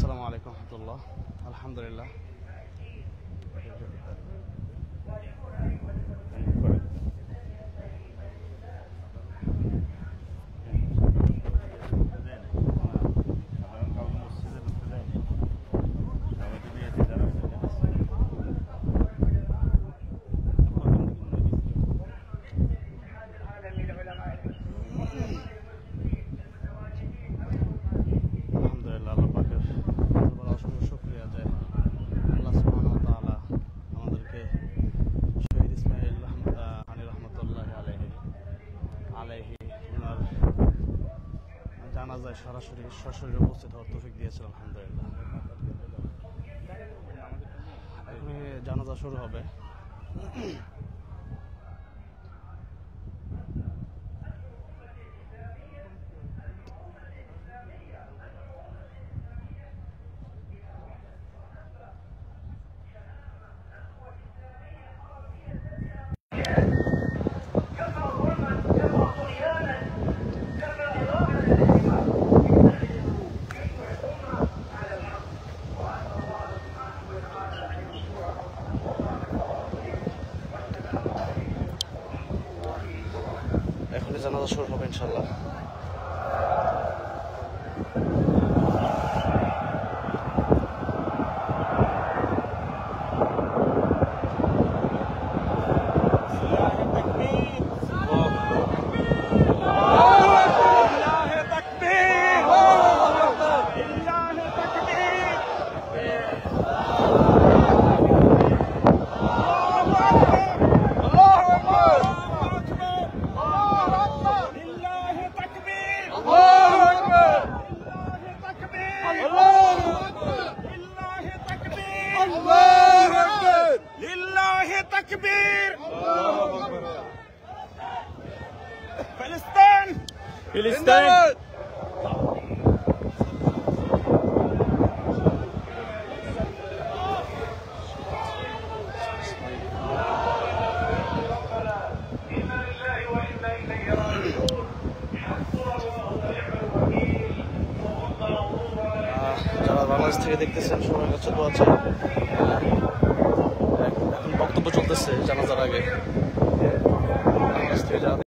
আসসালামু আলাইকুম রহমতুল্লাহ। আলহামদুলিল্লাহ। জানাজায় সরাসরি সশরীরে উপস্থিত হওয়ার তৌফিক দিয়েছিল আলহামদুলিল্লাহ। এখন জানাজা শুরু হবে। এখনই জানাজা শুরু হবে ইনশাআল্লাহ। ফিলিস্তিন যারা বাংলাদেশ থেকে দেখতেছেন সবার কাছে দোয়া চাই। এখন বক্তব্য চলতেছে জানাজার আগে। বাংলাদেশ থেকে যারা